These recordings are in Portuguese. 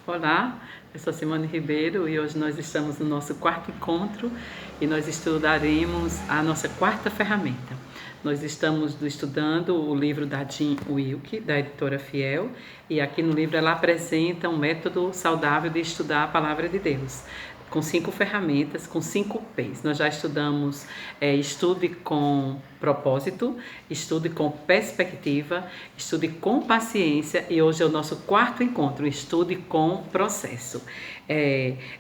Olá, eu sou Simone Ribeiro e hoje nós estamos no nosso quarto encontro e nós estudaremos a nossa quarta ferramenta. Nós estamos estudando o livro da Jean Wilke, da editora Fiel, e aqui no livro ela apresenta um método saudável de estudar a palavra de Deus, com 5 ferramentas, com 5 P's. Nós já estudamos estude com propósito, estude com perspectiva, estude com paciência e hoje é o nosso quarto encontro, estude com processo.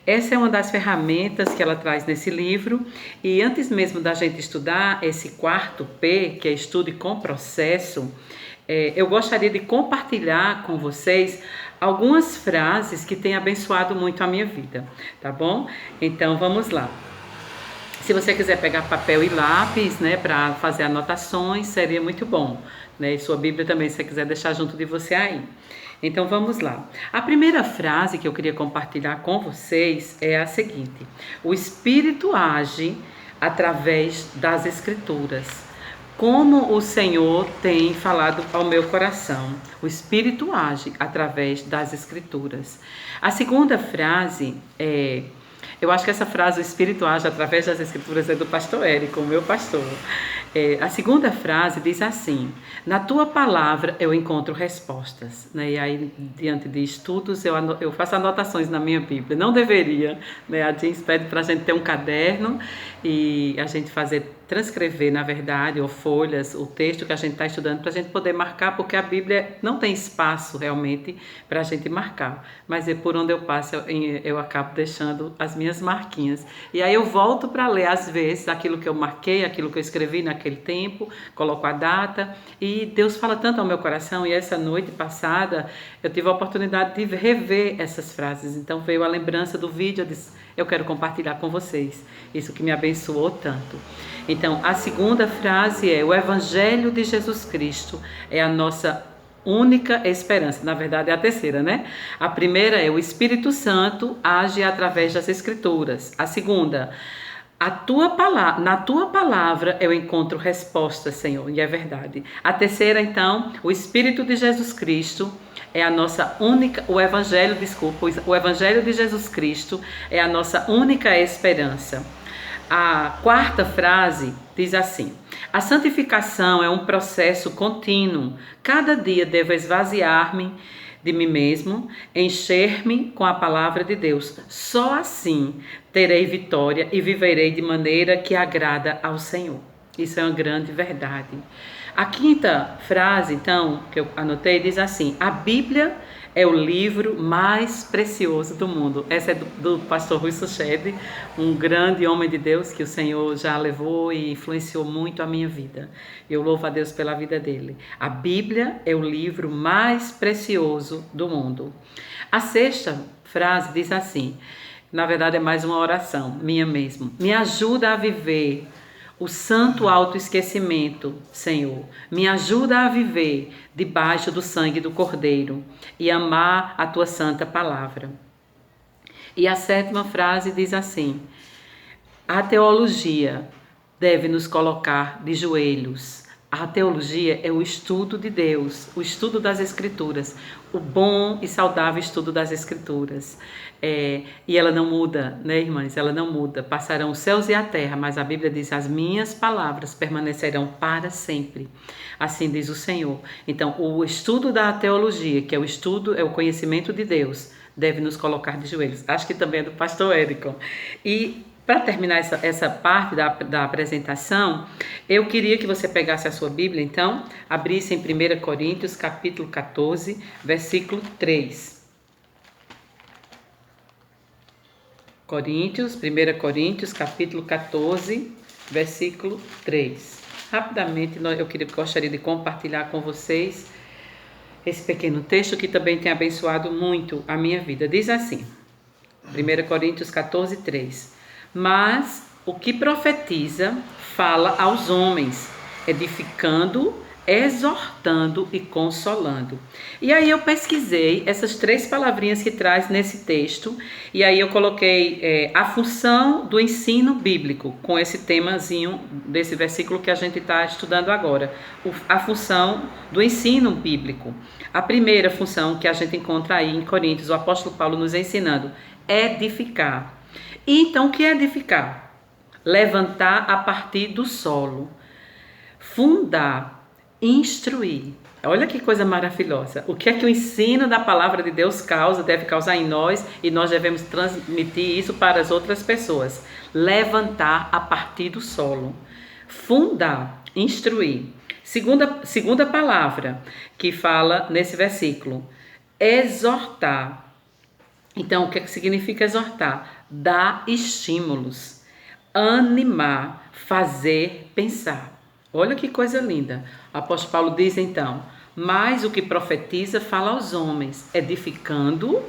Essa é uma das ferramentas que ela traz nesse livro e antes mesmo da gente estudar esse quarto P, que é estude com processo, eu gostaria de compartilhar com vocês algumas frases que têm abençoado muito a minha vida, tá bom? Então vamos lá. Se você quiser pegar papel e lápis, né, para fazer anotações, seria muito bom, né? E sua Bíblia também, se você quiser deixar junto de você aí. Então vamos lá. A primeira frase que eu queria compartilhar com vocês é a seguinte: o Espírito age através das Escrituras. Como o Senhor tem falado ao meu coração. O Espírito age através das Escrituras. A segunda frase eu acho que essa frase, o Espírito age através das Escrituras, é do pastor Érico, o meu pastor. A segunda frase diz assim: na tua palavra eu encontro respostas, né? E aí, diante de estudos, eu faço anotações na minha Bíblia. Não deveria, né? A Jean pede para a gente ter um caderno e a gente transcrever, na verdade, ou folhas, o texto que a gente está estudando, para a gente poder marcar, porque a Bíblia não tem espaço realmente para a gente marcar, mas por onde eu passo eu acabo deixando as minhas marquinhas, e aí eu volto para ler às vezes aquilo que eu marquei, aquilo que eu escrevi naquele tempo, coloco a data, e Deus fala tanto ao meu coração, e essa noite passada eu tive a oportunidade de rever essas frases, então veio a lembrança do vídeo, eu disse, eu quero compartilhar com vocês, isso que me abençoou tanto. Então, a segunda frase é: o Evangelho de Jesus Cristo é a nossa única esperança. Na verdade, é a terceira, né? A primeira é: o Espírito Santo age através das Escrituras. A segunda: na tua palavra eu encontro respostas, Senhor, e é verdade. A terceira, então: o Espírito de Jesus Cristo é a nossa única, o Evangelho de Jesus Cristo é a nossa única esperança. A quarta frase diz assim: a santificação é um processo contínuo. Cada dia devo esvaziar-me de mim mesmo, encher-me com a palavra de Deus. Só assim terei vitória e viverei de maneira que agrada ao Senhor. Isso é uma grande verdade. A quinta frase, então, que eu anotei, diz assim: a Bíblia é o livro mais precioso do mundo. Essa é do pastor Rui Suchedi, um grande homem de Deus que o Senhor já levou e influenciou muito a minha vida. Eu louvo a Deus pela vida dele. A Bíblia é o livro mais precioso do mundo. A sexta frase diz assim, na verdade é mais uma oração, minha mesmo. Me ajuda a viver o santo autoesquecimento, Senhor. Me ajuda a viver debaixo do sangue do Cordeiro e amar a tua santa palavra. E a sétima frase diz assim: a teologia deve nos colocar de joelhos. A teologia é o estudo de Deus, o estudo das Escrituras, o bom e saudável estudo das Escrituras. E ela não muda, né, irmãs? Ela não muda. Passarão os céus e a terra, mas a Bíblia diz: as minhas palavras permanecerão para sempre. Assim diz o Senhor. Então, o estudo da teologia, que é o conhecimento de Deus, deve nos colocar de joelhos. Acho que também é do pastor Érico. E para terminar essa parte da apresentação, eu queria que você pegasse a sua Bíblia, então, abrisse em 1 Coríntios, capítulo 14, versículo 3. 1 Coríntios, capítulo 14, versículo 3. Rapidamente, gostaria de compartilhar com vocês esse pequeno texto que também tem abençoado muito a minha vida. Diz assim, 1 Coríntios 14, 3. Mas o que profetiza fala aos homens, edificando exortando e consolando. E aí eu pesquisei essas 3 palavrinhas que traz nesse texto, e aí eu coloquei a função do ensino bíblico, com esse temazinho desse versículo que a gente está estudando agora, a função do ensino bíblico. A primeira função que a gente encontra aí em Coríntios, o apóstolo Paulo nos ensinando, edificar. E então o que é edificar? Levantar a partir do solo, fundar, instruir. Olha que coisa maravilhosa. O que é que o ensino da palavra de Deus deve causar em nós, e nós devemos transmitir isso para as outras pessoas. Levantar a partir do solo. Fundar, instruir. Segunda palavra que fala nesse versículo, exortar. Então, o que é que significa exortar? Dar estímulos, animar, fazer pensar. Olha que coisa linda. O apóstolo Paulo diz então, mas o que profetiza fala aos homens, edificando,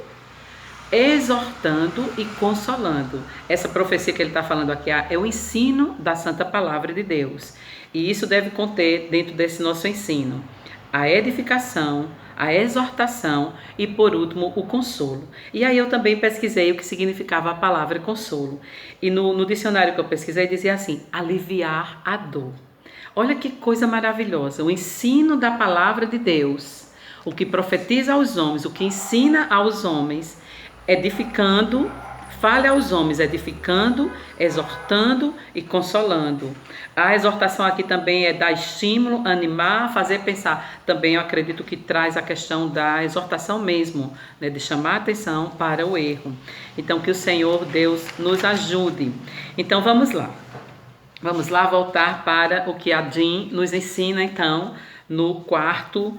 exortando e consolando. Essa profecia que ele está falando aqui é o ensino da Santa Palavra de Deus. E isso deve conter dentro desse nosso ensino a edificação, a exortação e, por último, o consolo. E aí eu também pesquisei o que significava a palavra consolo. E no dicionário que eu pesquisei dizia assim, aliviar a dor. Olha que coisa maravilhosa, o ensino da palavra de Deus, o que profetiza aos homens, o que ensina aos homens, edificando, fale aos homens, edificando, exortando e consolando. A exortação aqui também é dar estímulo, animar, fazer pensar. Também eu acredito que traz a questão da exortação mesmo, né, de chamar a atenção para o erro. Então que o Senhor Deus nos ajude. Então vamos lá. Vamos lá voltar para o que a Jean nos ensina, então, no quarto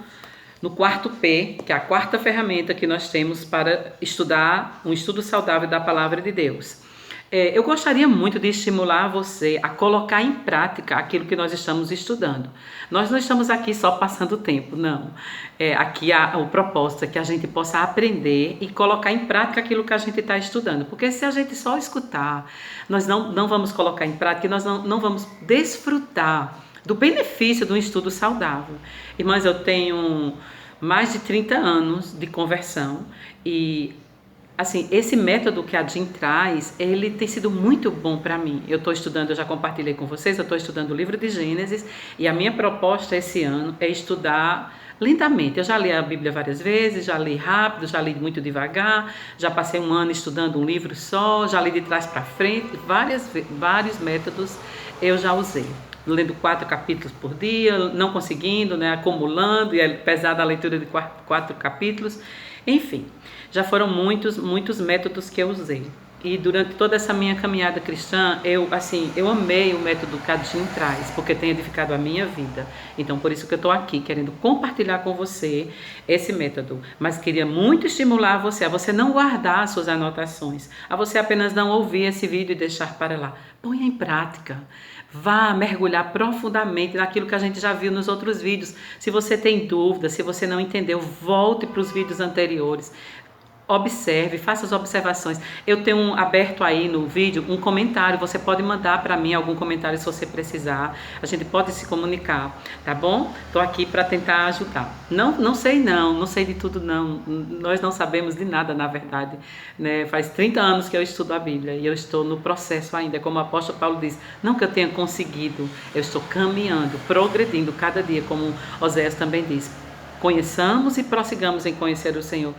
P, que é a 4ª ferramenta que nós temos para estudar um estudo saudável da Palavra de Deus. Eu gostaria muito de estimular você a colocar em prática aquilo que nós estamos estudando. Nós não estamos aqui só passando tempo, não. Aqui o propósito é que a gente possa aprender e colocar em prática aquilo que a gente está estudando. Porque se a gente só escutar, nós não vamos colocar em prática e nós não vamos desfrutar do benefício de um estudo saudável. Irmãs, eu tenho mais de 30 anos de conversão e assim, esse método que a Jean traz, ele tem sido muito bom para mim. Eu estou estudando, eu já compartilhei com vocês, eu estou estudando o livro de Gênesis e a minha proposta esse ano é estudar lentamente. Eu já li a Bíblia várias vezes, já li rápido, já li muito devagar, já passei um ano estudando um livro só, já li de trás para frente, vários métodos eu já usei. Lendo 4 capítulos por dia, não conseguindo, né, acumulando, e é pesada a leitura de 4 capítulos. Enfim, já foram muitos métodos que eu usei. E durante toda essa minha caminhada cristã, eu amei o método que a Jean traz, porque tem edificado a minha vida. Então, por isso que eu estou aqui, querendo compartilhar com você esse método. Mas queria muito estimular você, a você não guardar suas anotações, a você apenas não ouvir esse vídeo e deixar para lá. Ponha em prática. Vá mergulhar profundamente naquilo que a gente já viu nos outros vídeos. Se você tem dúvida, se você não entendeu, volte para os vídeos anteriores. Observe, faça as observações. Eu tenho aberto aí no vídeo um comentário. Você pode mandar para mim algum comentário se você precisar. A gente pode se comunicar, tá bom? Estou aqui para tentar ajudar. Não sei de tudo não. Nós não sabemos de nada, na verdade, né? Faz 30 anos que eu estudo a Bíblia e eu estou no processo ainda. Como o apóstolo Paulo diz, não que eu tenha conseguido, eu estou caminhando, progredindo cada dia, como Oséias também diz. Conheçamos e prossigamos em conhecer o Senhor.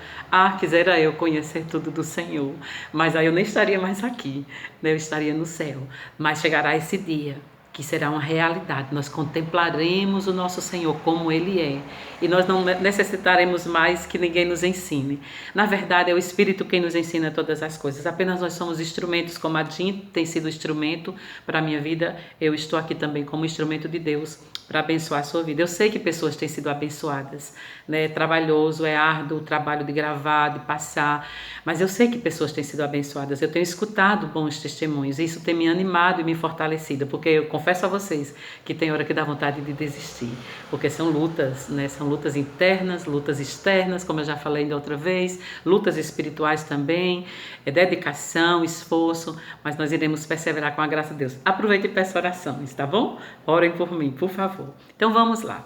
Quisera eu conhecer tudo do Senhor, mas aí eu nem estaria mais aqui, né? Eu estaria no céu. Mas chegará esse dia que será uma realidade. Nós contemplaremos o nosso Senhor como Ele é. E nós não necessitaremos mais que ninguém nos ensine. Na verdade, é o Espírito quem nos ensina todas as coisas. Apenas nós somos instrumentos, como a Jean tem sido instrumento para a minha vida. Eu estou aqui também como instrumento de Deus para abençoar a sua vida. Eu sei que pessoas têm sido abençoadas, né? É trabalhoso, é árduo o trabalho de gravar, de passar, mas eu sei que pessoas têm sido abençoadas. Eu tenho escutado bons testemunhos e isso tem me animado e me fortalecido, porque eu confesso a vocês que tem hora que dá vontade de desistir, porque são lutas, né? São lutas internas, lutas externas, como eu já falei da outra vez, lutas espirituais também, dedicação, esforço, mas nós iremos perseverar com a graça de Deus. Aproveite e peça orações, tá bom? Orem por mim, por favor. Então vamos lá.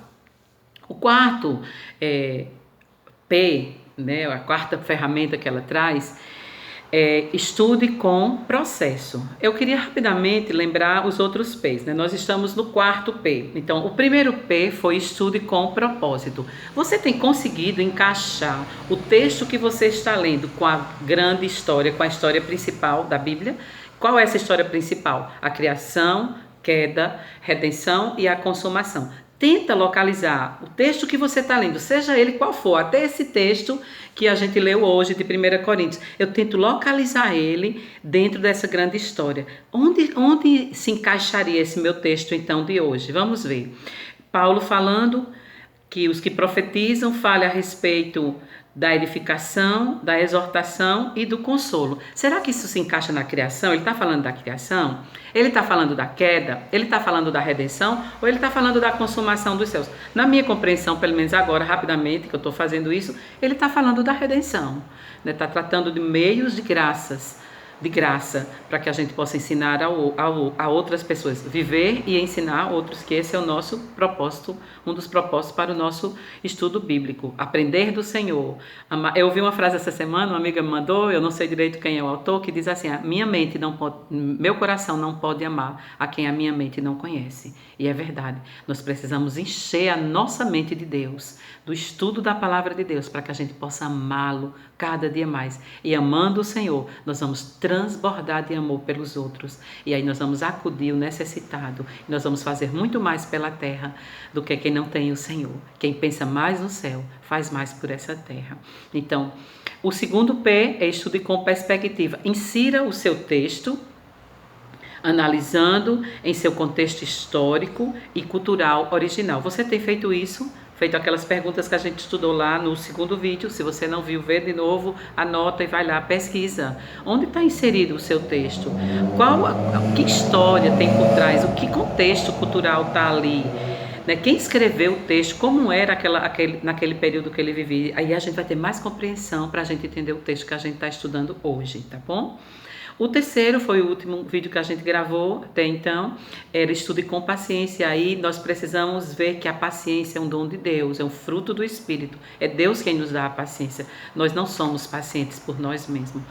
O quarto P, né, a quarta ferramenta que ela traz, estude com processo. Eu queria rapidamente lembrar os outros P's, né? Nós estamos no quarto P. Então, o primeiro P foi estude com propósito. Você tem conseguido encaixar o texto que você está lendo com a grande história, com a história principal da Bíblia? Qual é essa história principal? A criação, queda, redenção e a consumação. Tenta localizar o texto que você está lendo, seja ele qual for, até esse texto que a gente leu hoje de 1 Coríntios. Eu tento localizar ele dentro dessa grande história. Onde se encaixaria esse meu texto então de hoje? Vamos ver. Paulo falando que os que profetizam falem a respeito da edificação, da exortação e do consolo. Será que isso se encaixa na criação? Ele está falando da criação? Ele está falando da queda? Ele está falando da redenção? Ou ele está falando da consumação dos céus? Na minha compreensão, pelo menos agora, rapidamente, que eu estou fazendo isso, ele está falando da redenção. Está tratando de meios de graça, para que a gente possa ensinar a outras pessoas, viver e ensinar outros, que esse é o nosso propósito, um dos propósitos para o nosso estudo bíblico, aprender do Senhor. Eu ouvi uma frase essa semana, uma amiga me mandou, eu não sei direito quem é o autor, que diz assim: meu coração não pode amar a quem a minha mente não conhece. E é verdade, nós precisamos encher a nossa mente de Deus, do estudo da palavra de Deus, para que a gente possa amá-lo cada dia mais. E amando o Senhor, nós vamos transbordar de amor pelos outros. E aí nós vamos acudir o necessitado. E nós vamos fazer muito mais pela terra do que quem não tem o Senhor. Quem pensa mais no céu, faz mais por essa terra. Então, o segundo P é estude com perspectiva. Insira o seu texto analisando em seu contexto histórico e cultural original. Você tem feito isso? Feito aquelas perguntas que a gente estudou lá no segundo vídeo. Se você não viu, vê de novo, anota e vai lá, pesquisa. Onde está inserido o seu texto? Que história tem por trás? O que contexto cultural está ali? Quem escreveu o texto? Como era naquele período que ele vivia? Aí a gente vai ter mais compreensão para a gente entender o texto que a gente está estudando hoje, tá bom? O terceiro foi o último vídeo que a gente gravou até então, era estude com paciência. Aí nós precisamos ver que a paciência é um dom de Deus, é um fruto do Espírito. É Deus quem nos dá a paciência. Nós não somos pacientes por nós mesmos.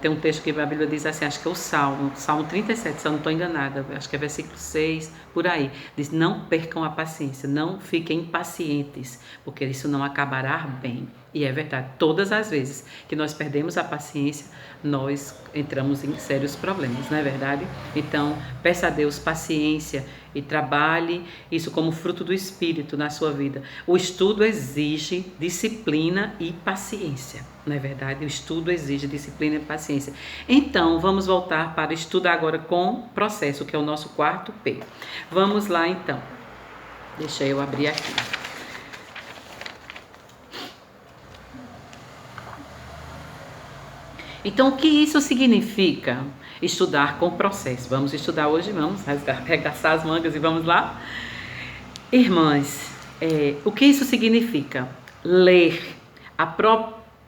Tem um texto que a Bíblia diz assim, acho que é o Salmo 37, se eu não estou enganada, acho que é versículo 6, por aí. Diz: não percam a paciência, não fiquem impacientes, porque isso não acabará bem. E é verdade, todas as vezes que nós perdemos a paciência, nós entramos em sérios problemas, não é verdade? Então, peça a Deus paciência e trabalhe isso como fruto do Espírito na sua vida. O estudo exige disciplina e paciência, não é verdade? O estudo exige disciplina e paciência. Então, vamos voltar para estudar agora com processo, que é o nosso quarto P. Vamos lá, então. Deixa eu abrir aqui. Então, o que isso significa? Estudar com processo. Vamos estudar hoje, vamos arregaçar as mangas e vamos lá? Irmãs, o que isso significa? Ler,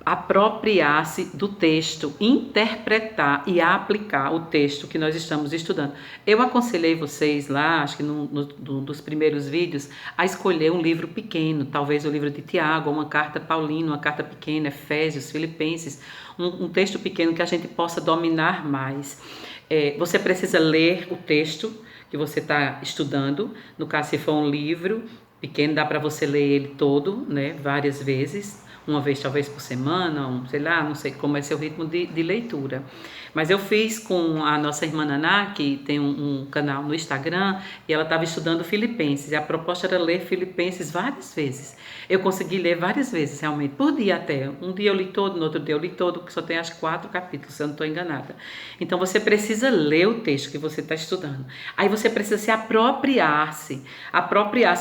apropriar-se do texto, interpretar e aplicar o texto que nós estamos estudando. Eu aconselhei vocês lá, acho que num dos primeiros vídeos, a escolher um livro pequeno, talvez o livro de Tiago, uma carta paulina, uma carta pequena, Efésios, Filipenses, um texto pequeno que a gente possa dominar mais. Você precisa ler o texto que você está estudando. No caso, se for um livro pequeno, dá para você ler ele todo, várias vezes, uma vez talvez por semana, sei lá, não sei como é seu ritmo de leitura. Mas eu fiz com a nossa irmã Naná, que tem um canal no Instagram, e ela estava estudando Filipenses, e a proposta era ler Filipenses várias vezes. Eu consegui ler várias vezes, realmente, por dia até. Um dia eu li todo, no outro dia eu li todo, que só tem acho 4 capítulos, se eu não estou enganada. Então você precisa ler o texto que você está estudando. Aí você precisa se apropriar-se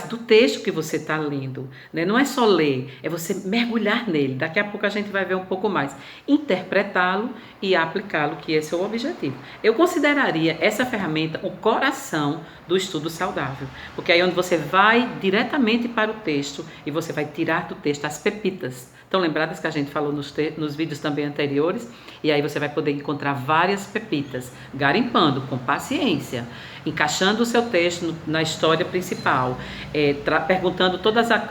do texto que você está lendo. Não é só ler, é você mergulhar caminhar nele. Daqui a pouco a gente vai ver um pouco mais. Interpretá-lo e aplicá-lo, que esse é o objetivo. Eu consideraria essa ferramenta o coração do estudo saudável, porque aí é onde você vai diretamente para o texto e você vai tirar do texto as pepitas. Estão lembradas que a gente falou nos vídeos também anteriores? E aí você vai poder encontrar várias pepitas, garimpando com paciência, encaixando o seu texto na história principal, perguntando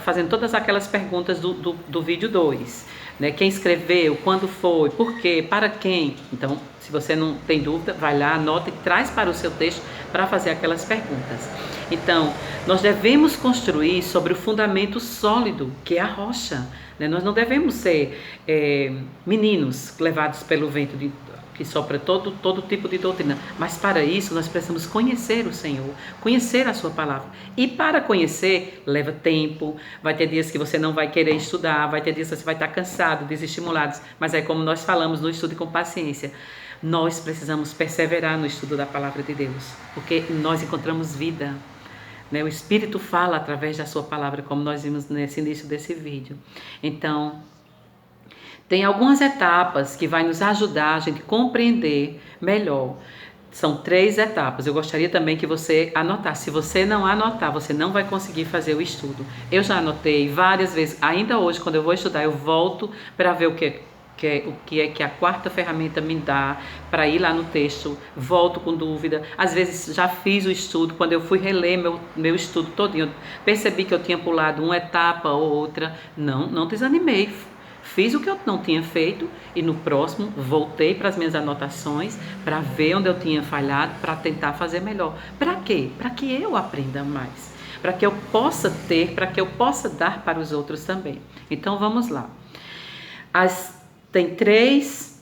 fazendo todas aquelas perguntas do vídeo 2. Né? Quem escreveu, quando foi, por quê, para quem. Então, se você não tem dúvida, vai lá, anota e traz para o seu texto para fazer aquelas perguntas. Então, nós devemos construir sobre o fundamento sólido, que é a rocha. Né? Nós não devemos ser meninos levados pelo vento que sopra todo tipo de doutrina. Mas para isso nós precisamos conhecer o Senhor, conhecer a sua palavra. E para conhecer, leva tempo, vai ter dias que você não vai querer estudar, vai ter dias que você vai estar cansado, desestimulado. Mas é como nós falamos no estudo com paciência. Nós precisamos perseverar no estudo da palavra de Deus, porque nós encontramos vida. O Espírito fala através da sua palavra, como nós vimos nesse início desse vídeo. Então, tem algumas etapas que vai nos ajudar a gente compreender melhor. São 3 etapas. Eu gostaria também que você anotasse. Se você não anotar, você não vai conseguir fazer o estudo. Eu já anotei várias vezes. Ainda hoje, quando eu vou estudar, eu volto para ver o que a quarta ferramenta me dá para ir lá no texto, volto com dúvida. Às vezes já fiz o estudo, quando eu fui reler meu estudo todinho, percebi que eu tinha pulado uma etapa ou outra. Não desanimei. Fiz o que eu não tinha feito e no próximo voltei para as minhas anotações para ver onde eu tinha falhado, para tentar fazer melhor. Para quê? Para que eu aprenda mais, para que eu possa ter, para que eu possa dar para os outros também. Então vamos lá. Tem 3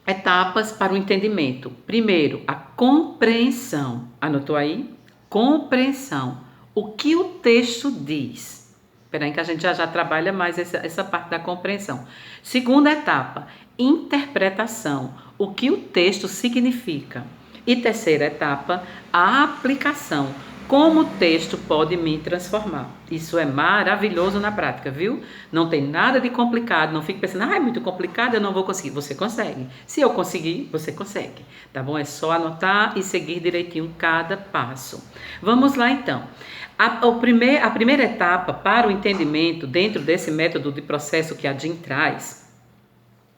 etapas para o entendimento. Primeiro, a compreensão. Anotou aí? Compreensão. O que o texto diz. Espera aí que a gente já trabalha mais essa parte da compreensão. Segunda etapa, interpretação. O que o texto significa. E terceira etapa, a aplicação. Como o texto pode me transformar. Isso é maravilhoso na prática, viu? Não tem nada de complicado. Não fique pensando, é muito complicado, eu não vou conseguir. Você consegue. Se eu conseguir, você consegue. Tá bom? É só anotar e seguir direitinho cada passo. Vamos lá então. A primeira etapa para o entendimento dentro desse método de processo que a Jean traz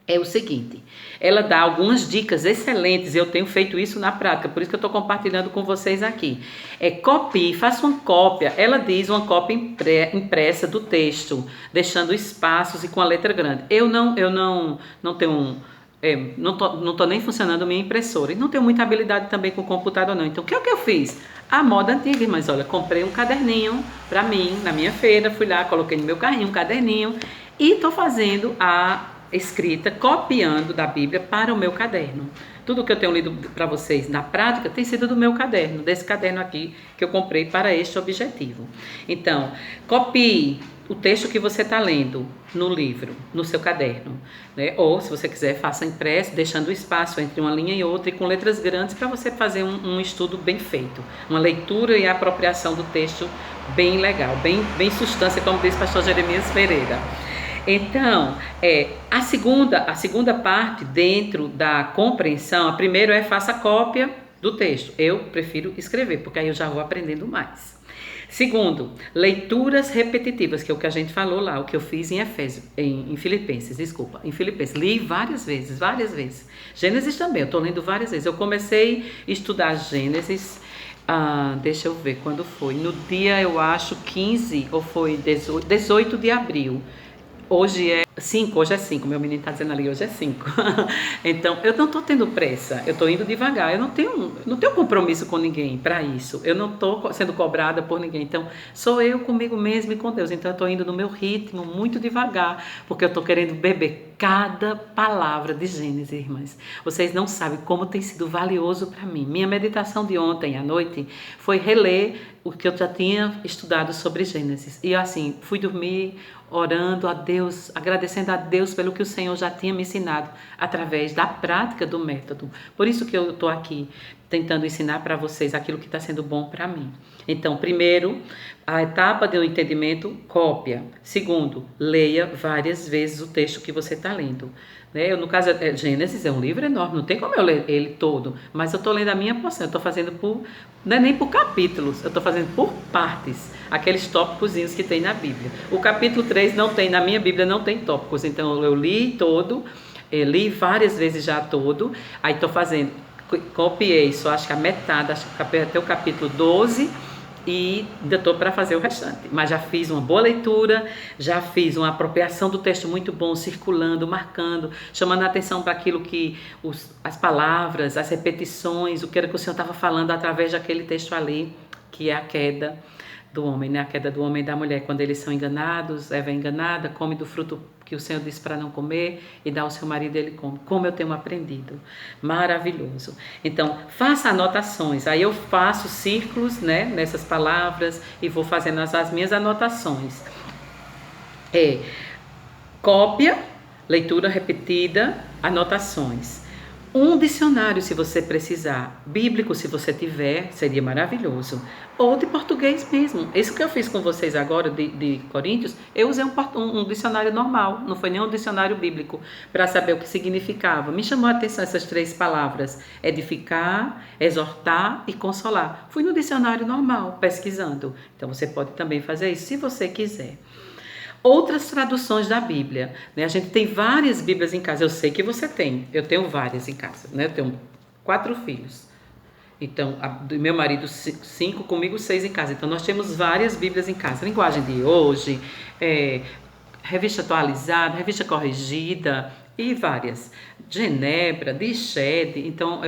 é o seguinte, ela dá algumas dicas excelentes, eu tenho feito isso na prática, por isso que eu estou compartilhando com vocês aqui. Copie, faça uma cópia, ela diz uma cópia impressa do texto, deixando espaços e com a letra grande. Eu não tenho... não tô nem funcionando minha impressora e não tenho muita habilidade também com o computador não. Então o que é que eu fiz? A moda antiga, mas olha, comprei um caderninho para mim, na minha feira, fui lá, coloquei no meu carrinho um caderninho e tô fazendo a escrita, copiando da Bíblia para o meu caderno. Tudo que eu tenho lido para vocês na prática tem sido do meu caderno, desse caderno aqui que eu comprei para este objetivo. Então, copie o texto que você está lendo no livro, no seu caderno, né? Ou, se você quiser, faça impresso, deixando espaço entre uma linha e outra e com letras grandes para você fazer um estudo bem feito. Uma leitura e apropriação do texto bem legal, bem substância, como diz o pastor Jeremias Pereira. Então, a segunda parte dentro da compreensão, a primeira faça cópia do texto. Eu prefiro escrever, porque aí eu já vou aprendendo mais. Segundo, leituras repetitivas, que é o que a gente falou lá, o que eu fiz em Filipenses, em Filipenses. Li várias vezes. Gênesis também, eu estou lendo várias vezes. Eu comecei a estudar Gênesis, deixa eu ver quando foi. No dia, eu acho, 15 ou foi 18 de abril. Hoje é 5, meu menino está dizendo ali, hoje é 5. Então, eu não estou tendo pressa, eu estou indo devagar, eu não tenho compromisso com ninguém para isso, eu não estou sendo cobrada por ninguém, então, sou eu comigo mesma e com Deus, então eu estou indo no meu ritmo, muito devagar, porque eu estou querendo beber cada palavra de Gênesis, irmãs. Vocês não sabem como tem sido valioso para mim. Minha meditação de ontem à noite foi reler o que eu já tinha estudado sobre Gênesis, e assim, fui dormir orando a Deus, agradecendo a Deus pelo que o Senhor já tinha me ensinado através da prática do método. Por isso que eu estou aqui tentando ensinar para vocês aquilo que está sendo bom para mim. Então, primeiro, a etapa do entendimento, cópia. Segundo, leia várias vezes o texto que você está lendo. Né? No caso, Gênesis é um livro enorme, não tem como eu ler ele todo, mas eu estou lendo a minha porção, eu estou fazendo não é nem por capítulos, eu estou fazendo por partes, aqueles tópicozinhos que tem na Bíblia. O capítulo 3 não tem, na minha Bíblia não tem tópicos, então eu li todo, li várias vezes já todo, aí estou fazendo, copiei só acho que a metade, acho que até o capítulo 12, e ainda estou para fazer o restante, mas já fiz uma boa leitura, já fiz uma apropriação do texto muito bom, circulando, marcando, chamando a atenção para aquilo que as palavras, as repetições, o que era que o Senhor estava falando através daquele texto ali, que é a queda do homem, né? A queda do homem e da mulher, quando eles são enganados, Eva é enganada, come do fruto que o Senhor disse para não comer e dá ao seu marido, ele come. Como eu tenho aprendido. Maravilhoso. Então, faça anotações. Aí eu faço círculos, né, nessas palavras e vou fazendo as minhas anotações. Cópia, leitura repetida, anotações. Um dicionário, se você precisar, bíblico, se você tiver, seria maravilhoso. Ou de português mesmo. Isso que eu fiz com vocês agora, de Coríntios, eu usei um dicionário normal, não foi nem um dicionário bíblico, para saber o que significava. Me chamou a atenção essas 3 palavras, edificar, exortar e consolar. Fui no dicionário normal, pesquisando. Então você pode também fazer isso, se você quiser. Outras traduções da Bíblia, né? A gente tem várias Bíblias em casa, eu sei que você tem, eu tenho várias em casa, né? Eu tenho 4 filhos, então, do meu marido 5, comigo 6 em casa, então nós temos várias Bíblias em casa, linguagem de hoje, revista atualizada, revista corrigida e várias, Genebra, de Shed, então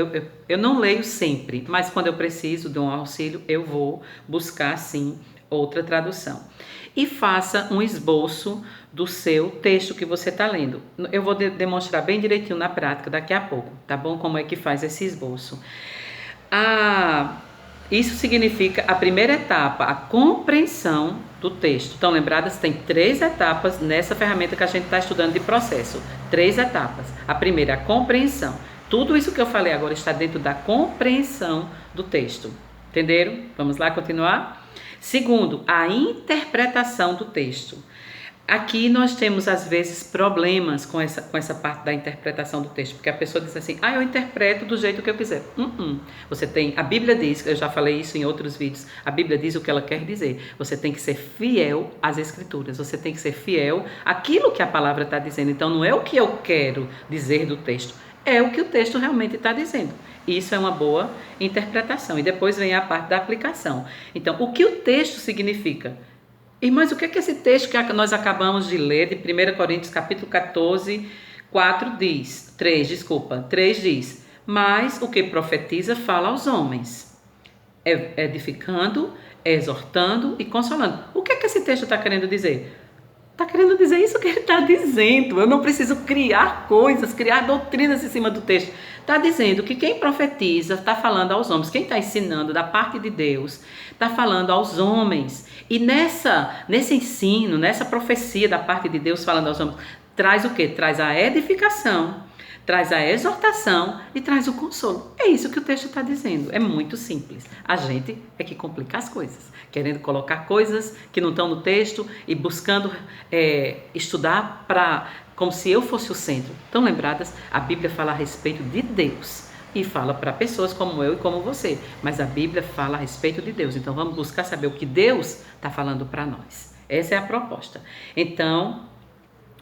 eu não leio sempre, mas quando eu preciso de um auxílio, eu vou buscar sim outra tradução. E faça um esboço do seu texto que você está lendo. Eu vou demonstrar bem direitinho na prática daqui a pouco, tá bom? Como é que faz esse esboço. Isso significa a primeira etapa, a compreensão do texto. Estão lembradas? Tem 3 etapas nessa ferramenta que a gente está estudando de processo. 3 etapas. A primeira, a compreensão. Tudo isso que eu falei agora está dentro da compreensão do texto. Entenderam? Vamos lá continuar? Segundo, a interpretação do texto. Aqui nós temos, às vezes, problemas com essa parte da interpretação do texto, porque a pessoa diz assim, eu interpreto do jeito que eu quiser. Você tem, a Bíblia diz, eu já falei isso em outros vídeos, a Bíblia diz o que ela quer dizer. Você tem que ser fiel às Escrituras, você tem que ser fiel àquilo que a palavra está dizendo. Então, não é o que eu quero dizer do texto, é o que o texto realmente está dizendo. Isso é uma boa interpretação. E depois vem a parte da aplicação. Então, o que o texto significa? Irmãs, o que é que esse texto que nós acabamos de ler, de 1 Coríntios capítulo 14, 3 diz, mas o que profetiza fala aos homens, edificando, exortando e consolando. O que é que esse texto está querendo dizer? Está querendo dizer isso que ele está dizendo. Eu não preciso criar coisas, criar doutrinas em cima do texto. Está dizendo que quem profetiza está falando aos homens. Quem está ensinando da parte de Deus está falando aos homens. E nesse ensino, nessa profecia da parte de Deus falando aos homens, traz o quê? Traz a edificação, traz a exortação e traz o consolo. É isso que o texto está dizendo. É muito simples. A gente é que complica as coisas, querendo colocar coisas que não estão no texto e buscando estudar como se eu fosse o centro. Estão lembradas? A Bíblia fala a respeito de Deus e fala para pessoas como eu e como você. Mas a Bíblia fala a respeito de Deus. Então vamos buscar saber o que Deus está falando para nós. Essa é a proposta. Então,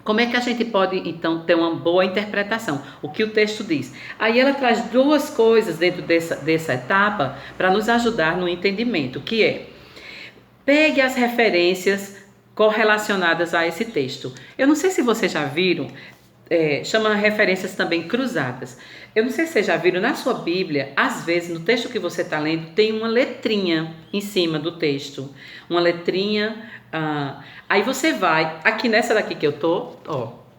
como é que a gente pode, então, ter uma boa interpretação? O que o texto diz? Aí ela traz 2 coisas dentro dessa etapa para nos ajudar no entendimento, que é, pegue as referências correlacionadas a esse texto. Eu não sei se vocês já viram, chama referências também cruzadas. Eu não sei se vocês já viram, na sua Bíblia, às vezes, no texto que você está lendo, tem uma letrinha em cima do texto. Uma letrinha... aí você vai, aqui nessa daqui que eu tô,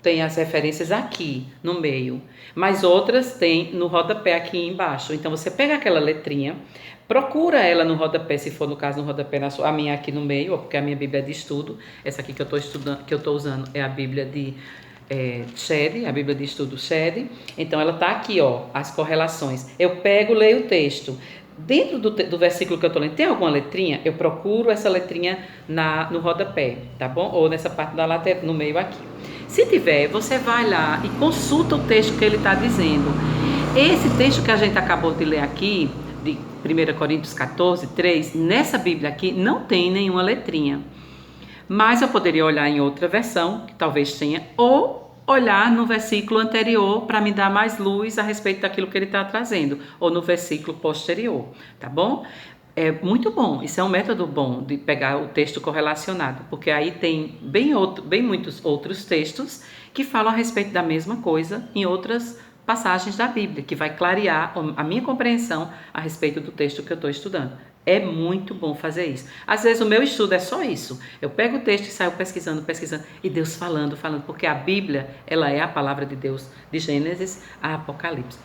tem as referências aqui no meio, mas outras tem no rodapé aqui embaixo. Então você pega aquela letrinha, procura ela no rodapé, se for no caso no rodapé, a minha aqui no meio, porque a minha Bíblia é de estudo. Essa aqui que eu tô estudando, que eu tô usando, é a Bíblia Shed, a Bíblia de Estudo Shed. Então ela está aqui, ó, as correlações. Eu pego, leio o texto. Dentro do versículo que eu estou lendo, tem alguma letrinha? Eu procuro essa letrinha no rodapé, tá bom? Ou nessa parte da lateral, no meio aqui. Se tiver, você vai lá e consulta o texto que ele está dizendo. Esse texto que a gente acabou de ler aqui, de 1 Coríntios 14, 3, nessa Bíblia aqui não tem nenhuma letrinha. Mas eu poderia olhar em outra versão, que talvez tenha, ou olhar no versículo anterior para me dar mais luz a respeito daquilo que ele está trazendo, ou no versículo posterior, tá bom? É muito bom, isso é um método bom de pegar o texto correlacionado, porque aí tem bem muitos outros textos que falam a respeito da mesma coisa em outras passagens da Bíblia, que vai clarear a minha compreensão a respeito do texto que eu estou estudando. É muito bom fazer isso. Às vezes o meu estudo é só isso. Eu pego o texto e saio pesquisando, e Deus falando, porque a Bíblia, ela é a palavra de Deus, de Gênesis a Apocalipse.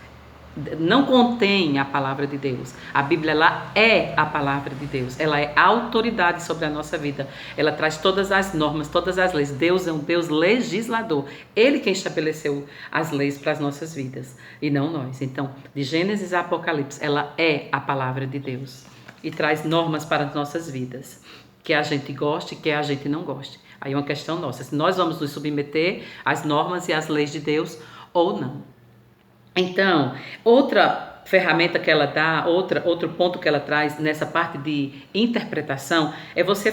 Não contém a palavra de Deus. A Bíblia, ela é a palavra de Deus. Ela é a autoridade sobre a nossa vida. Ela traz todas as normas, todas as leis. Deus é um Deus legislador. Ele quem estabeleceu as leis para as nossas vidas, e não nós. Então, de Gênesis a Apocalipse, ela é a palavra de Deus. E traz normas para as nossas vidas, que a gente goste, que a gente não goste. Aí é uma questão nossa, se nós vamos nos submeter às normas e às leis de Deus ou não. Então, outra ferramenta que ela dá, outro ponto que ela traz nessa parte de interpretação é você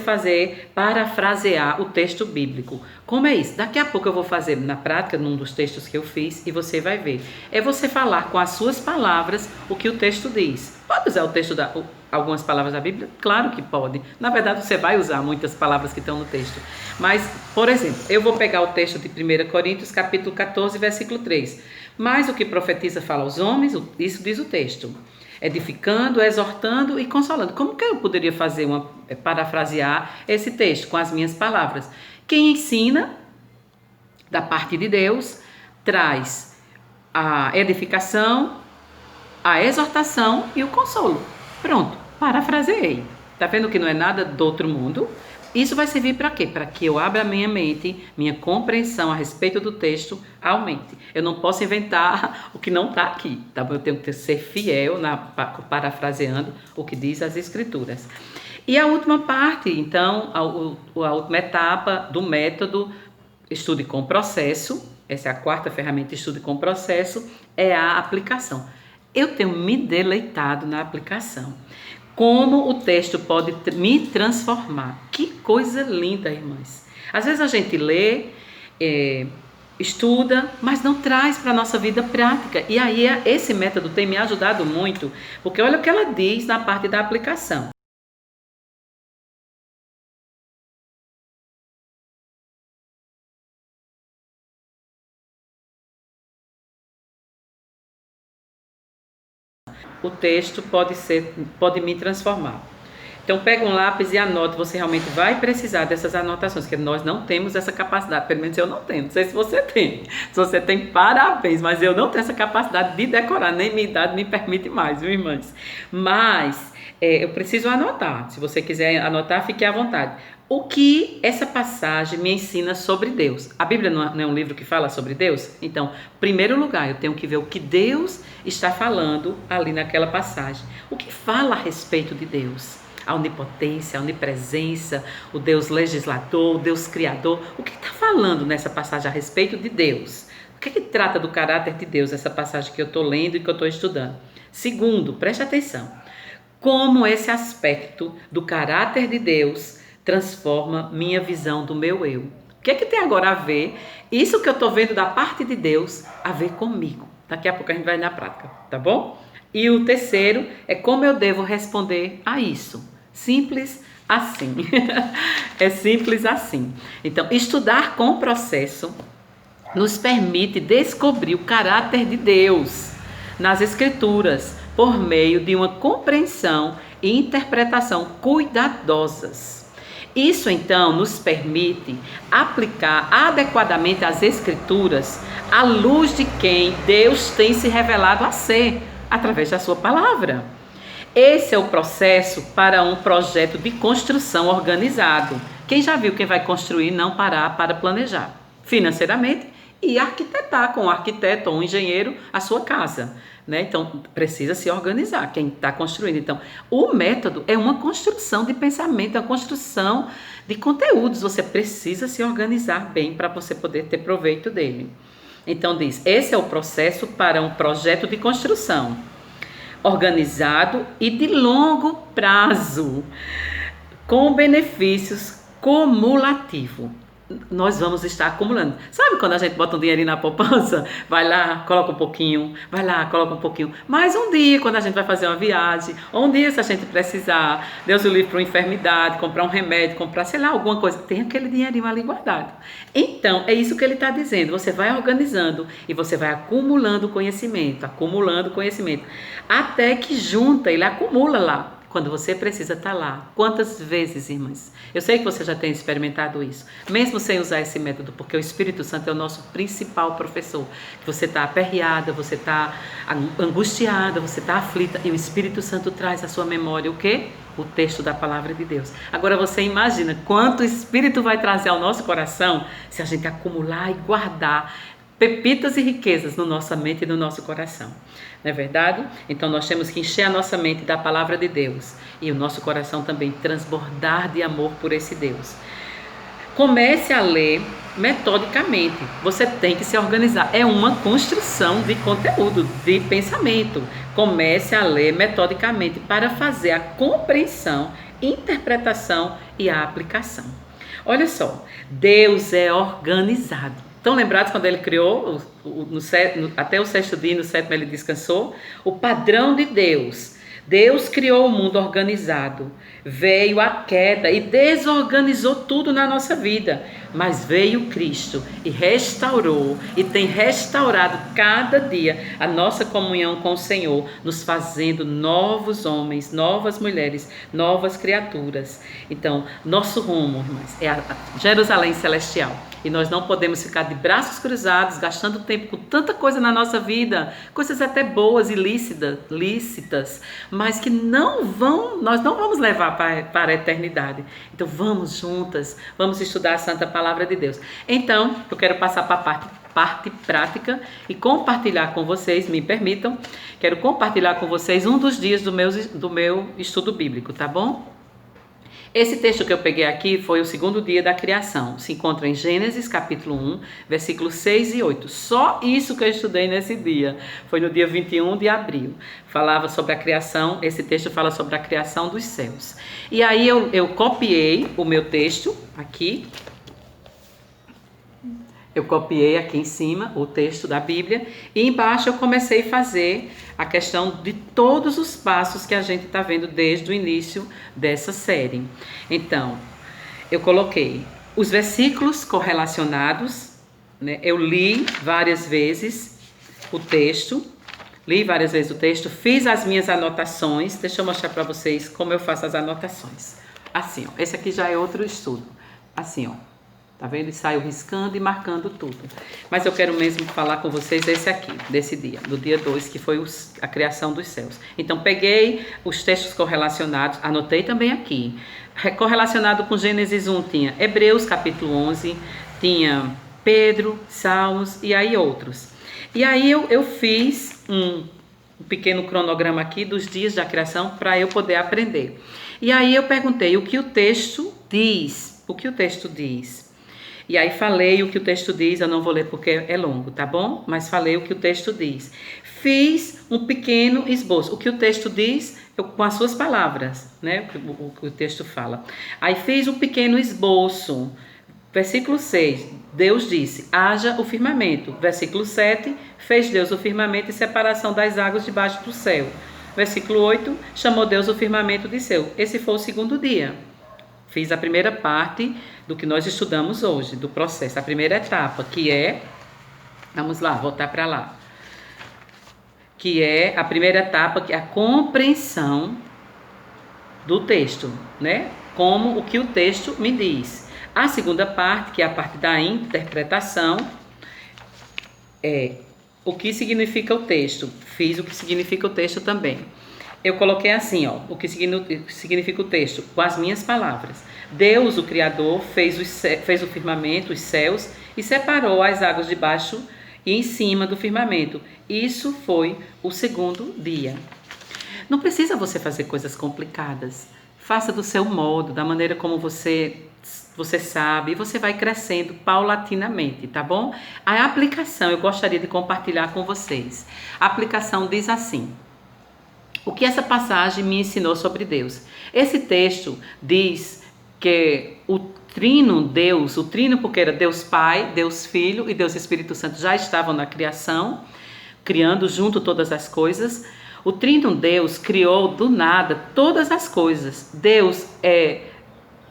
parafrasear o texto bíblico. Como é isso? Daqui a pouco eu vou fazer na prática, num dos textos que eu fiz, e você vai ver. É você falar com as suas palavras o que o texto diz. Pode usar algumas palavras da Bíblia? Claro que pode. Na verdade, você vai usar muitas palavras que estão no texto. Mas, por exemplo, eu vou pegar o texto de 1 Coríntios, capítulo 14, versículo 3. Mas o que profetiza fala aos homens, isso diz o texto, edificando, exortando e consolando. Como que eu poderia parafrasear esse texto com as minhas palavras? Quem ensina, da parte de Deus, traz a edificação, a exortação e o consolo. Pronto, parafraseei. Tá vendo que não é nada do outro mundo? Isso vai servir para quê? Para que eu abra a minha mente, minha compreensão a respeito do texto aumente. Eu não posso inventar o que não está aqui, tá? Eu tenho que ser fiel parafraseando o que diz as Escrituras. E a última parte, então, a última etapa do método Estude com Processo, essa é a quarta ferramenta, Estude com Processo, é a aplicação. Eu tenho me deleitado na aplicação. Como o texto pode me transformar. Que coisa linda, irmãs. Às vezes a gente lê, estuda, mas não traz para a nossa vida prática. E aí esse método tem me ajudado muito, porque olha o que ela diz na parte da aplicação. O texto pode me transformar. Então, pega um lápis e anote. Você realmente vai precisar dessas anotações, porque nós não temos essa capacidade. Pelo menos eu não tenho. Não sei se você tem. Se você tem, parabéns. Mas eu não tenho essa capacidade de decorar. Nem minha idade me permite mais, viu, irmãs? Mas eu preciso anotar. Se você quiser anotar, fique à vontade. O que essa passagem me ensina sobre Deus? A Bíblia não é um livro que fala sobre Deus? Então, em primeiro lugar, eu tenho que ver o que Deus está falando ali naquela passagem. O que fala a respeito de Deus? A onipotência, a onipresença, o Deus legislador, o Deus criador. O que está falando nessa passagem a respeito de Deus? O que trata do caráter de Deus, essa passagem que eu estou lendo e que eu estou estudando? Segundo, preste atenção. Como esse aspecto do caráter de Deus transforma minha visão do meu eu. O que tem agora a ver, isso que eu estou vendo da parte de Deus, a ver comigo? Daqui a pouco a gente vai na prática, tá bom? E o terceiro é como eu devo responder a isso. Simples assim. É simples assim. Então, estudar com o processo nos permite descobrir o caráter de Deus nas Escrituras por meio de uma compreensão e interpretação cuidadosas. Isso, então, nos permite aplicar adequadamente as Escrituras à luz de quem Deus tem se revelado a ser, através da sua palavra. Esse é o processo para um projeto de construção organizado. Quem já viu quem vai construir não parar para planejar, financeiramente e arquitetar com um arquiteto ou um engenheiro a sua casa, né? Então, precisa se organizar quem está construindo. Então, o método é uma construção de pensamento, é uma construção de conteúdos. Você precisa se organizar bem para você poder ter proveito dele. Então, diz, esse é o processo para um projeto de construção organizado e de longo prazo, com benefícios cumulativos. Nós vamos estar acumulando. Sabe quando a gente bota um dinheirinho na poupança? Vai lá, coloca um pouquinho, vai lá, coloca um pouquinho. Mas um dia, quando a gente vai fazer uma viagem, ou um dia se a gente precisar, Deus o livre para uma enfermidade, comprar um remédio, comprar, sei lá, alguma coisa, tem aquele dinheirinho ali guardado. Então, é isso que ele está dizendo. Você vai organizando e você vai acumulando conhecimento, até que junta, ele acumula lá. Quando você precisa estar lá. Quantas vezes, irmãs? Eu sei que você já tem experimentado isso, mesmo sem usar esse método, porque o Espírito Santo é o nosso principal professor. Você está aperreada, você está angustiada, você está aflita, e o Espírito Santo traz à sua memória o quê? O texto da palavra de Deus. Agora você imagina quanto o Espírito vai trazer ao nosso coração se a gente acumular e guardar pepitas e riquezas na nossa mente e no nosso coração. Não é verdade? Então nós temos que encher a nossa mente da palavra de Deus e o nosso coração também transbordar de amor por esse Deus. Comece a ler metodicamente. Você tem que se organizar. É uma construção de conteúdo, de pensamento. Comece a ler metodicamente para fazer a compreensão, interpretação e a aplicação. Olha só, Deus é organizado. Estão lembrados quando ele criou, até o sexto dia e no sétimo ele descansou? O padrão de Deus. Deus criou o mundo organizado. Veio a queda e desorganizou tudo na nossa vida. Mas veio Cristo e restaurou e tem restaurado cada dia a nossa comunhão com o Senhor, nos fazendo novos homens, novas mulheres, novas criaturas. Então, nosso rumo, irmãs, é a Jerusalém celestial. E nós não podemos ficar de braços cruzados, gastando tempo com tanta coisa na nossa vida, coisas até boas e lícitas, mas que nós não vamos levar para a eternidade. Então vamos juntas, vamos estudar a Santa Palavra de Deus. Então, eu quero passar para a parte prática e compartilhar com vocês, me permitam, quero compartilhar com vocês um dos dias do meu estudo bíblico, tá bom? Esse texto que eu peguei aqui foi o segundo dia da criação. Se encontra em Gênesis capítulo 1, versículos 6 e 8. Só isso que eu estudei nesse dia. Foi no dia 21 de abril. Falava sobre a criação, esse texto fala sobre a criação dos céus. E aí eu copiei o meu texto aqui. Eu copiei aqui em cima o texto da Bíblia e embaixo eu comecei a fazer a questão de todos os passos que a gente está vendo desde o início dessa série. Então, eu coloquei os versículos correlacionados, né? Eu li várias vezes o texto, fiz as minhas anotações. Deixa eu mostrar para vocês como eu faço as anotações. Assim, ó, esse aqui já é outro estudo. Assim, ó. Tá vendo? E saio riscando e marcando tudo. Mas eu quero mesmo falar com vocês desse aqui, desse dia, do dia 2, que foi a criação dos céus. Então, peguei os textos correlacionados, anotei também aqui. Correlacionado com Gênesis 1 tinha Hebreus capítulo 11, tinha Pedro, Salmos e aí outros. E aí eu fiz um pequeno cronograma aqui dos dias da criação para eu poder aprender. E aí eu perguntei o que o texto diz. O que o texto diz? E aí falei o que o texto diz, eu não vou ler porque é longo, tá bom? Mas falei o que o texto diz. Fiz um pequeno esboço. O que o texto diz, com as suas palavras, né? O que o texto fala. Aí fiz um pequeno esboço. Versículo 6, Deus disse, haja o firmamento. Versículo 7, fez Deus o firmamento e separação das águas debaixo do céu. Versículo 8, chamou Deus o firmamento de céu. Esse foi o segundo dia. Fiz a primeira parte do que nós estudamos hoje, do processo. A primeira etapa, que é... Vamos lá, voltar para lá. Que é a primeira etapa, que é a compreensão do texto, né? Como o que o texto me diz. A segunda parte, que é a parte da interpretação, é o que significa o texto. Fiz o que significa o texto também. eu coloquei assim, ó, o que significa o texto, com as minhas palavras. Deus, o Criador, fez o firmamento, os céus, e separou as águas de baixo e em cima do firmamento. Isso foi o segundo dia. Não precisa você fazer coisas complicadas. Faça do seu modo, da maneira como você sabe, e você vai crescendo paulatinamente, tá bom? A aplicação eu gostaria de compartilhar com vocês. A aplicação diz assim: o que essa passagem me ensinou sobre Deus? Esse texto diz que o trino Deus, o trino porque era Deus Pai, Deus Filho e Deus Espírito Santo já estavam na criação, criando junto todas as coisas. O trino Deus criou do nada todas as coisas. Deus é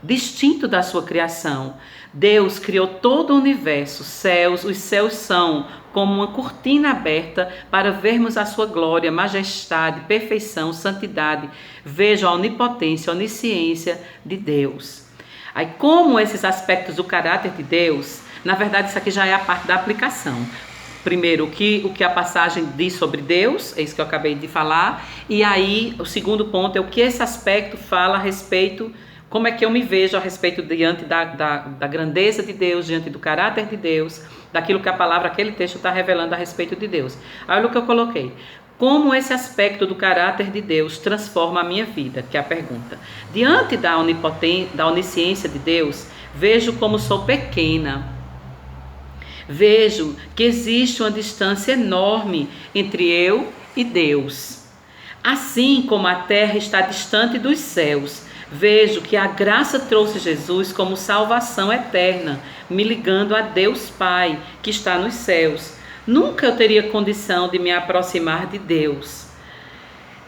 distinto da sua criação. Deus criou todo o universo, céus, os céus são como uma cortina aberta para vermos a sua glória, majestade, perfeição, santidade. Veja a onipotência, a onisciência de Deus. Aí, como esses aspectos do caráter de Deus, na verdade isso aqui já é a parte da aplicação. Primeiro, o que a passagem diz sobre Deus, é isso que eu acabei de falar, e aí o segundo ponto é o que esse aspecto fala a respeito, como é que eu me vejo a respeito diante da grandeza de Deus, diante do caráter de Deus, daquilo que a palavra, aquele texto está revelando a respeito de Deus. Olha o que eu coloquei. Como esse aspecto do caráter de Deus transforma a minha vida, que é a pergunta. Diante da onisciência de Deus, vejo como sou pequena. Vejo que existe uma distância enorme entre eu e Deus. Assim como a terra está distante dos céus, vejo que a graça trouxe Jesus como salvação eterna, me ligando a Deus Pai, que está nos céus. Nunca eu teria condição de me aproximar de Deus.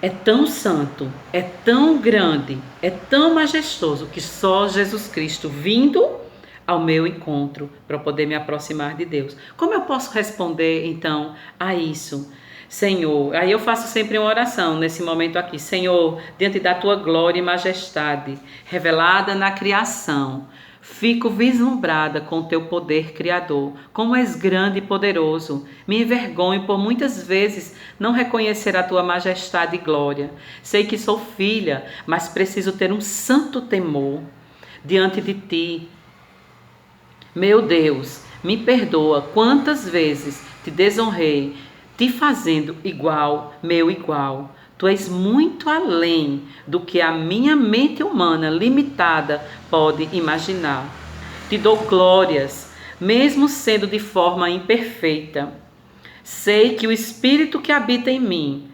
É tão santo, é tão grande, é tão majestoso que só Jesus Cristo vindo ao meu encontro para poder me aproximar de Deus. Como eu posso responder então a isso? Senhor, aí eu faço sempre uma oração nesse momento aqui. Senhor, diante da tua glória e majestade revelada na criação, fico vislumbrada com o teu poder criador. Como és grande e poderoso. Me envergonho por muitas vezes não reconhecer a tua majestade e glória. Sei que sou filha, mas preciso ter um santo temor diante de ti. Meu Deus, me perdoa quantas vezes te desonrei, te fazendo igual, meu igual. Tu és muito além do que a minha mente humana limitada pode imaginar. Te dou glórias, mesmo sendo de forma imperfeita. Sei que o Espírito que habita em mim,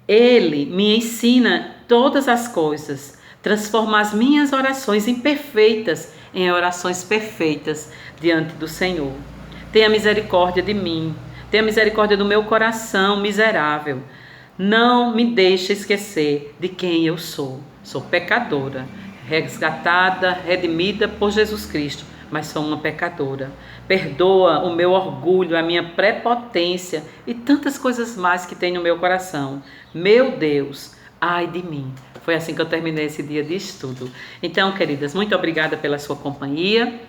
ele me ensina todas as coisas, transforma as minhas orações imperfeitas em orações perfeitas diante do Senhor. Tenha misericórdia de mim, tenha misericórdia do meu coração miserável. Não me deixe esquecer de quem eu sou. Sou pecadora, resgatada, redimida por Jesus Cristo, mas sou uma pecadora. Perdoa o meu orgulho, a minha prepotência e tantas coisas mais que tem no meu coração. Meu Deus, ai de mim. Foi assim que eu terminei esse dia de estudo. Então, queridas, muito obrigada pela sua companhia.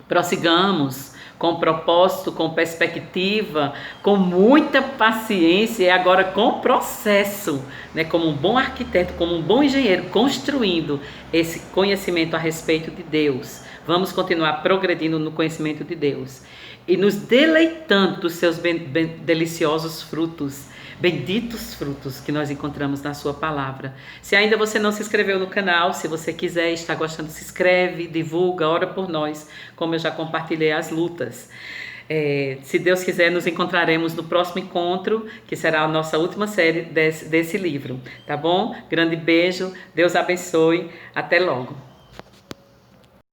Prossigamos com propósito, com perspectiva, com muita paciência e agora com processo, né? Como um bom arquiteto, como um bom engenheiro, construindo esse conhecimento a respeito de Deus. Vamos continuar progredindo no conhecimento de Deus e nos deleitando dos seus deliciosos frutos, benditos frutos que nós encontramos na sua palavra. Se ainda você não se inscreveu no canal, se você quiser, está gostando, se inscreve, divulga, ora por nós, como eu já compartilhei as lutas. Se Deus quiser, nos encontraremos no próximo encontro, que será a nossa última série desse livro, tá bom? Grande beijo, Deus abençoe, até logo.